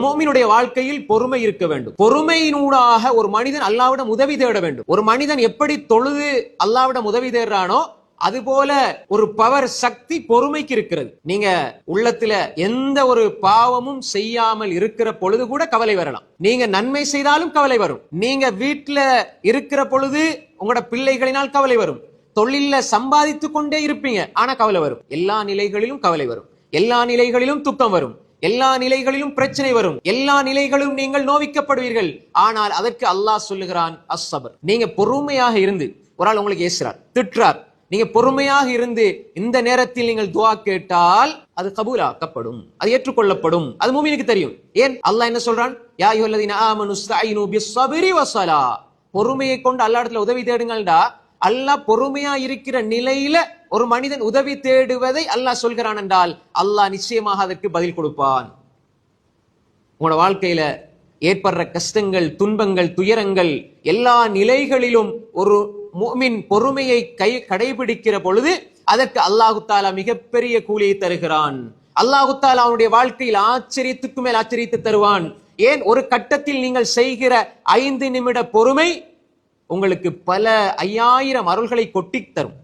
முஃமினுடைய வாழ்க்கையில் பொறுமை இருக்க வேண்டும். பொறுமையினூடாக ஒரு மனிதன் அல்லாஹ்விடம் உதவி தேட வேண்டும். ஒரு மனிதன் எப்படி தொழுது அல்லாஹ்விடம் உதவி தேடுறானோ அதுபோல ஒரு பவர் சக்தி பொறுமைக்கு இருக்கிறது. நீங்க உள்ளத்துல எந்த ஒரு பாவமும் செய்யாமல் இருக்கிற பொழுது கூட கவலை வரலாம். நீங்க நன்மை செய்தாலும் கவலை வரும். நீங்க வீட்டுல இருக்கிற பொழுது உங்களோட பிள்ளைகளினால் கவலை வரும். தொழில சம்பாதித்து கொண்டே இருப்பீங்க, ஆனா கவலை வரும். எல்லா நிலைகளிலும் கவலை வரும். எல்லா நிலைகளிலும் துக்கம் வரும். எல்லா நிலைகளிலும் பிரச்சனை வரும். எல்லா நிலைகளிலும் நீங்கள் நோவிக்கப்படுவீர்கள். ஆனால் அதற்கு அல்லாஹ் சொல்லுகிறான் அஸ்ஸபர். நீங்க பொறுமையாக இருந்து, ஒரு ஆள் உங்களுக்கு ஏசுறார், திட்டுறார், நீங்க பொறுமையாக இருந்து இந்த நேரத்தில் நீங்கள் துஆ கேட்டால் அது கபூலாக்கப்படும், அது ஏற்றுக்கொள்ளப்படும். அது முஃமினுக்கு தெரியும். ஏன் அல்லாஹ் என்ன சொல்றான்? யா அய்யுஹல்லதீன ஆமனு இஸ்தஈனு பிஸ்ஸப்ரி வஸ்ஸலா. பொறுமையை கொண்டு அல்லாஹ்விடத்தில் உதவி தேடுங்கள்டா. அல்லாஹ் பொறுமையா இருக்கிற நிலையில ஒரு மனிதன் உதவி தேடுவதை அல்லாஹ் சொல்கிறான் என்றால் அல்லாஹ் நிச்சயமாக அதற்கு பதில் கொடுப்பான். உங்களோட வாழ்க்கையில ஏற்படுற கஷ்டங்கள், துன்பங்கள், துயரங்கள் எல்லா நிலைகளிலும் ஒரு முஃமின் பொறுமையை கடைபிடிக்கிற பொழுது அதற்கு அல்லாஹு தஆலா மிகப்பெரிய கூலியை தருகிறான். அல்லாஹு தஆலா அவனுடைய வாழ்க்கையில் ஆச்சரியத்துக்கு மேல் ஆச்சரியத்தை தருவான். ஏன்? ஒரு கட்டத்தில் நீங்கள் செய்கிற 5 நிமிட பொறுமை உங்களுக்கு பல 5000 அருள்களை கொட்டி தரும்.